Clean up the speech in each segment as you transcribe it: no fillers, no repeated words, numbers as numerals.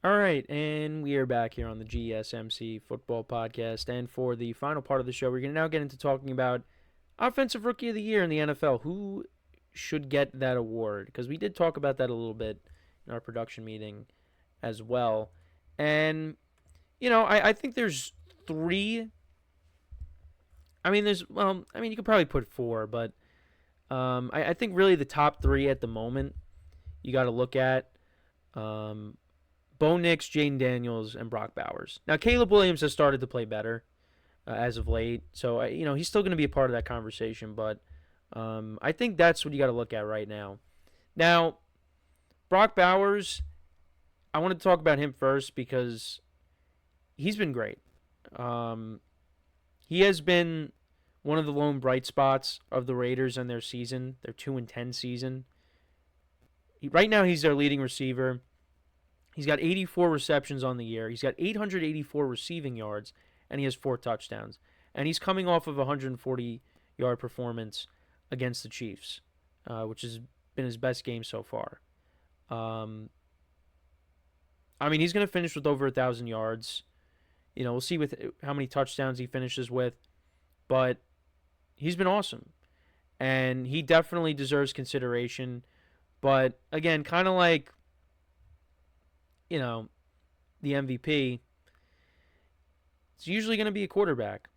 All right, and we are back here on the GSMC football podcast. And for the final part of the show, we're going to now get into talking about Offensive Rookie of the Year in the NFL. Who should get that award? Because we did talk about that a little bit in our production meeting as well. And, I think there's three. You could probably put four, but I think really the top three at the moment you got to look at. Um, Bo Nix, Jane Daniels, and Brock Bowers. Now, Caleb Williams has started to play better as of late, so he's still going to be a part of that conversation. But I think that's what you got to look at right now. Now, Brock Bowers, I want to talk about him first because he's been great. Um, he has been one of the lone bright spots of the Raiders and their season, their 2-10 season. Right now, he's their leading receiver. He's got 84 receptions on the year. He's got 884 receiving yards, and he has 4 touchdowns. And he's coming off of a 140-yard performance against the Chiefs, which has been his best game so far. He's going to finish with over 1,000 yards. We'll see with how many touchdowns he finishes with, but he's been awesome, and he definitely deserves consideration. But again, kind of like the MVP, it's usually going to be a quarterback.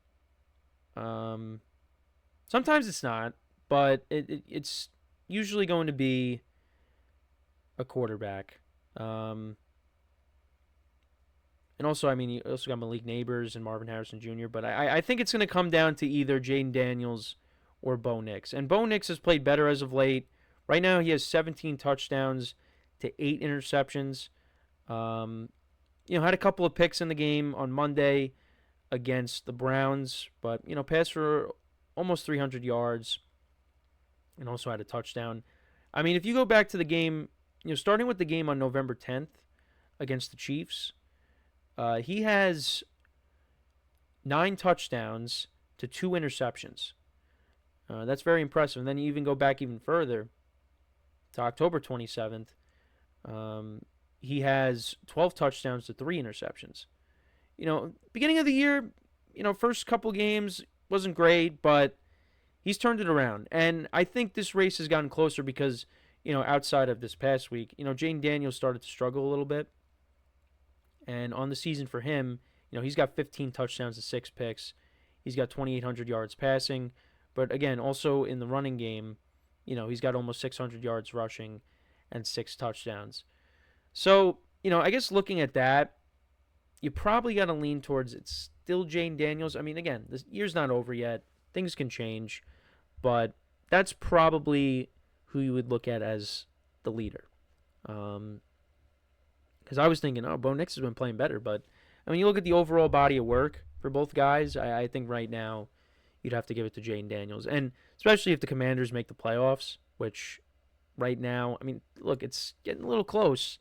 Sometimes it's not, but it's usually going to be a quarterback. And also, you also got Malik Neighbors and Marvin Harrison Jr., but I think it's going to come down to either Jaden Daniels or Bo Nix. And Bo Nix has played better as of late. Right now, he has 17 touchdowns to 8 interceptions. Had a couple of picks in the game on Monday against the Browns, but passed for almost 300 yards and also had a touchdown. If you go back to the game, starting with the game on November 10th against the Chiefs, he has 9 touchdowns to 2 interceptions. That's very impressive. And then you even go back even further to October 27th. He has 12 touchdowns to 3 interceptions. Beginning of the year, first couple games wasn't great, but he's turned it around. And I think this race has gotten closer because, outside of this past week, Jane Daniels started to struggle a little bit. And on the season for him, he's got 15 touchdowns to 6 picks. He's got 2,800 yards passing. But again, also in the running game, he's got almost 600 yards rushing and 6 touchdowns. So, I guess looking at that, you probably got to lean towards it's still Jane Daniels. Again, this year's not over yet. Things can change. But that's probably who you would look at as the leader. Because I was thinking, Bo Nix has been playing better. But, you look at the overall body of work for both guys, I think right now you'd have to give it to Jane Daniels. And especially if the Commanders make the playoffs, which right now, look, it's getting a little close.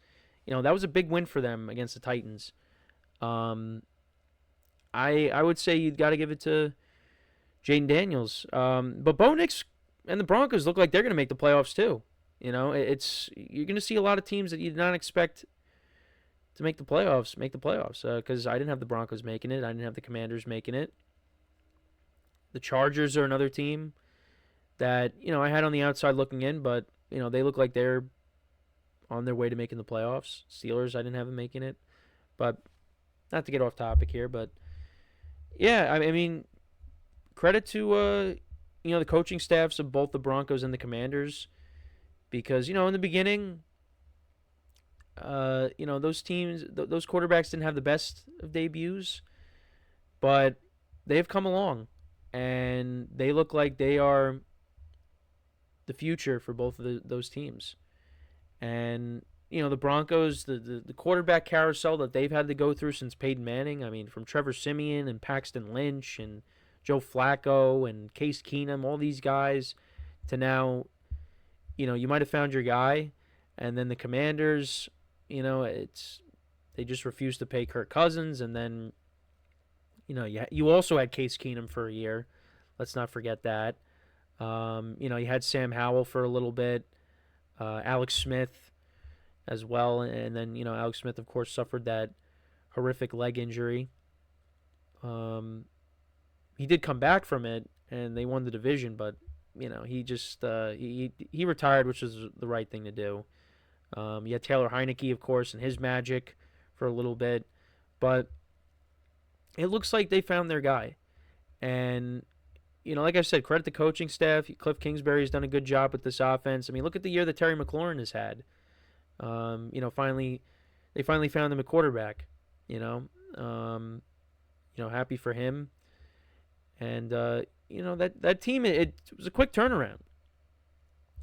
That was a big win for them against the Titans. I would say you've got to give it to Jane Daniels. But Bo Nix and the Broncos look like they're going to make the playoffs too. You're going to see a lot of teams that you did not expect to make the playoffs. Because I didn't have the Broncos making it. I didn't have the Commanders making it. The Chargers are another team that I had on the outside looking in, but they look like they're on their way to making the playoffs. Steelers, I didn't have them making it. But not to get off topic here, but yeah, credit to the coaching staffs of both the Broncos and the Commanders, because in the beginning, those teams, those quarterbacks didn't have the best of debuts, but they've come along, and they look like they are the future for both of those teams. And the Broncos, the quarterback carousel that they've had to go through since Peyton Manning. From Trevor Siemian and Paxton Lynch and Joe Flacco and Case Keenum, all these guys, to now, you might have found your guy. And then the Commanders, they just refused to pay Kirk Cousins. And then, you also had Case Keenum for a year. Let's not forget that. You had Sam Howell for a little bit. Alex Smith as well. And then, Alex Smith, of course, suffered that horrific leg injury. He did come back from it, and they won the division, but, he just he retired, which was the right thing to do. You had Taylor Heineke, of course, and his magic for a little bit. But it looks like they found their guy. And, like I said, credit the coaching staff. Cliff Kingsbury's done a good job with this offense. I mean, look at the year that Terry McLaurin has had. They finally found him a quarterback. Happy for him. And, that team, it was a quick turnaround.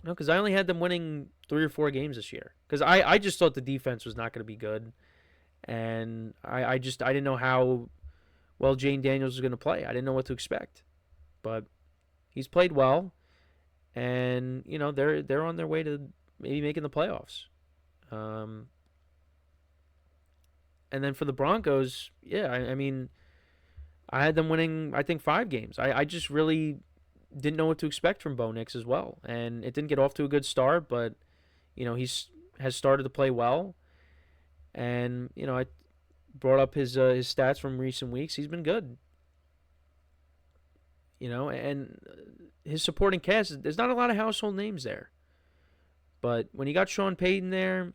Because I only had them winning 3 or 4 games this year. Because I just thought the defense was not going to be good. And I didn't know how well Jane Daniels was going to play. I didn't know what to expect. But he's played well. And, they're on their way to maybe making the playoffs. And then for the Broncos, I mean, I had them winning, I think, 5 games. I just really didn't know what to expect from Bo Nix as well. And it didn't get off to a good start, but, has started to play well. And, I brought up his stats from recent weeks. He's been good. And his supporting cast, there's not a lot of household names there. But when you got Sean Payton there,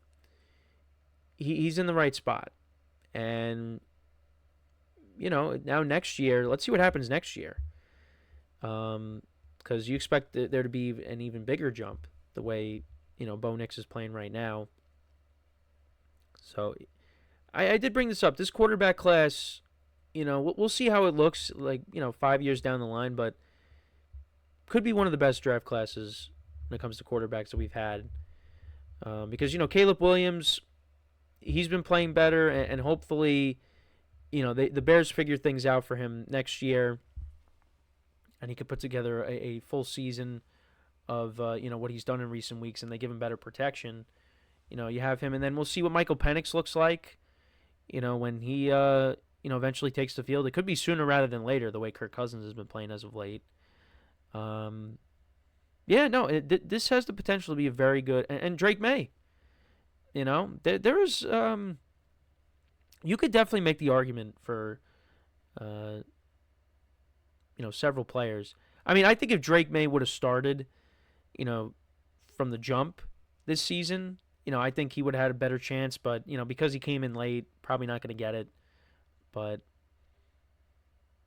he's in the right spot. And, now next year, let's see what happens next year. Because you expect there to be an even bigger jump the way, Bo Nix is playing right now. So I did bring this up. This quarterback class, we'll see how it looks 5 years down the line, but could be one of the best draft classes when it comes to quarterbacks that we've had. Because, Caleb Williams, he's been playing better, and hopefully, the Bears figure things out for him next year, and he could put together a full season of, what he's done in recent weeks, and they give him better protection. You have him, and then we'll see what Michael Penix looks like, when he, eventually takes the field. It could be sooner rather than later, the way Kirk Cousins has been playing as of late. This has the potential to be a very good, and Drake May, there's, you could definitely make the argument for, several players. I mean, I think if Drake May would have started, from the jump this season, I think he would have had a better chance. But, because he came in late, probably not going to get it. But,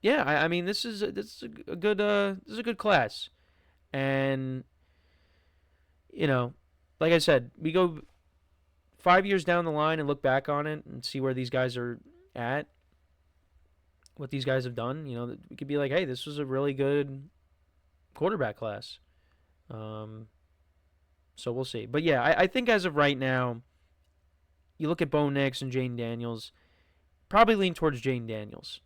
yeah, I mean, this is a good class. And, like I said, we go 5 years down the line and look back on it and see where these guys are at, what these guys have done. We could be like, hey, this was a really good quarterback class. So we'll see. But, yeah, I think as of right now, you look at Bo Nix and Jane Daniels, probably lean towards Jane Daniels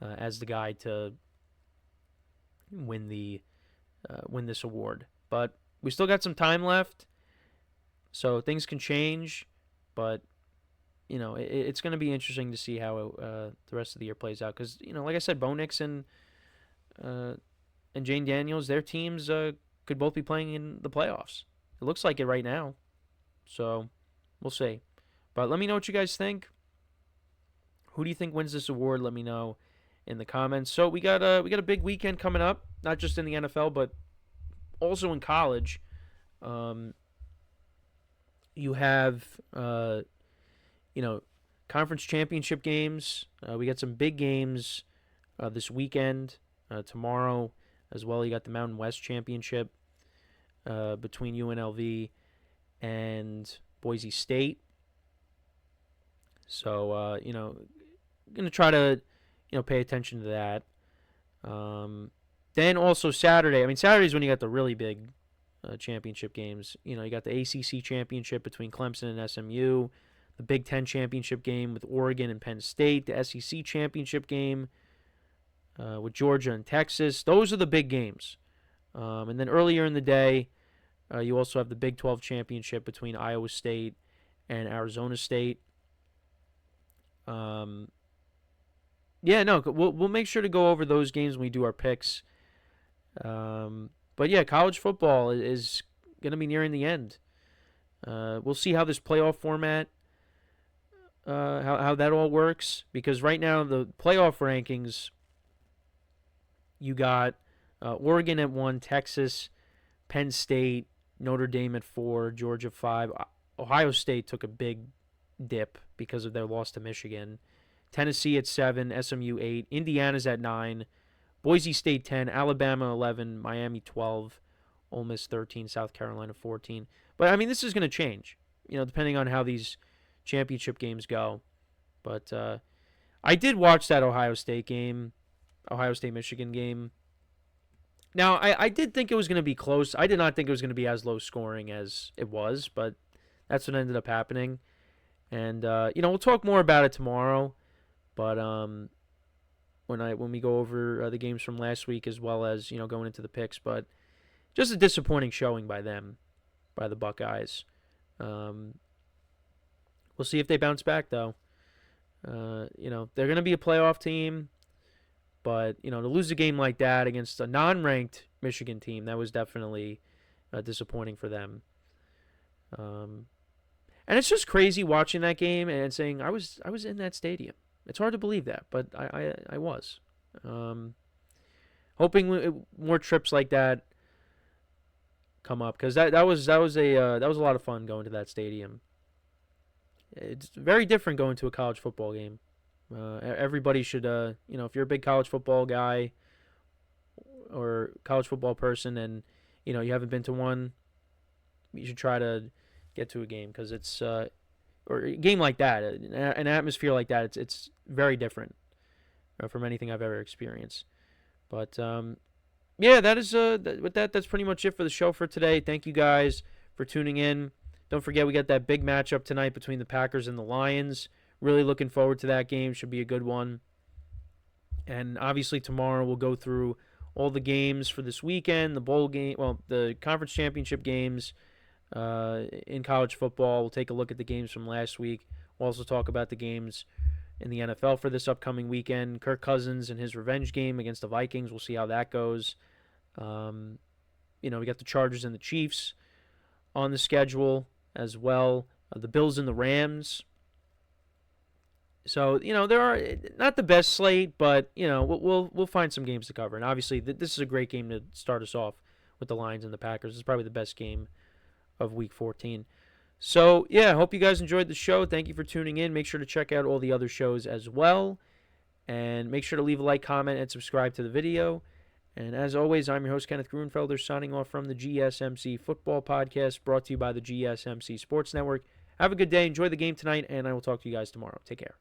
as the guy to win this award. But we still got some time left, so things can change. But, it's going to be interesting to see how the rest of the year plays out. Because, like I said, Bo Nix and Jane Daniels, their teams could both be playing in the playoffs. It looks like it right now. So we'll see. But let me know what you guys think. Who do you think wins this award? Let me know in the comments. So we got a big weekend coming up, not just in the NFL, but also in college. You have conference championship games. We got some big games this weekend, tomorrow as well. You got the Mountain West Championship between UNLV and Boise State. So, going to try to, pay attention to that. Then also Saturday. I mean, Saturday is when you got the really big championship games. You got the ACC championship between Clemson and SMU, the Big Ten championship game with Oregon and Penn State, the SEC championship game with Georgia and Texas. Those are the big games. And then earlier in the day, you also have the Big 12 championship between Iowa State and Arizona State. We'll make sure to go over those games when we do our picks. But yeah, college football is going to be nearing the end. We'll see how this playoff format, how that all works, because right now the playoff rankings, you got Oregon at 1, Texas, Penn State, Notre Dame at 4, Georgia 5. Ohio State took a big dip because of their loss to Michigan. Tennessee at 7, SMU 8, Indiana's at 9, Boise State 10, Alabama 11, Miami 12, Ole Miss 13, South Carolina 14. But I mean, this is going to change, depending on how these championship games go. But I did watch that Ohio State Michigan game. Now, I did think it was going to be close. I did not think it was going to be as low scoring as it was, but that's what ended up happening. And we'll talk more about it tomorrow. But when we go over the games from last week, as well as going into the picks, but just a disappointing showing by the Buckeyes. We'll see if they bounce back, though. They're going to be a playoff team, but to lose a game like that against a non-ranked Michigan team, that was definitely disappointing for them. And it's just crazy watching that game and saying I was in that stadium. It's hard to believe that, but I was. Hoping more trips like that come up, because that was a lot of fun going to that stadium. It's very different going to a college football game. Everybody should, if you're a big college football guy or college football person, and you haven't been to one, you should try to get to a game, because it's or a game like that, an atmosphere like that. It's very different from anything I've ever experienced. But yeah, that is that's pretty much it for the show for today. Thank you guys for tuning in. Don't forget, we got that big matchup tonight between the Packers and the Lions. Really looking forward to that game. Should be a good one. And obviously tomorrow we'll go through all the games for this weekend, the bowl game, the conference championship games in college football. We'll take a look at the games from last week. We'll also talk about the games in the NFL for this upcoming weekend. Kirk Cousins and his revenge game against the Vikings. We'll see how that goes. We got the Chargers and the Chiefs on the schedule as well. The Bills and the Rams. So, there are not the best slate, but, we'll find some games to cover. And obviously, this is a great game to start us off with the Lions and the Packers. It's probably the best game of Week 14. So, yeah, I hope you guys enjoyed the show. Thank you for tuning in. Make sure to check out all the other shows as well. And make sure to leave a like, comment, and subscribe to the video. And as always, I'm your host, Kenneth Grunfelder, signing off from the GSMC Football Podcast, brought to you by the GSMC Sports Network. Have a good day. Enjoy the game tonight, and I will talk to you guys tomorrow. Take care.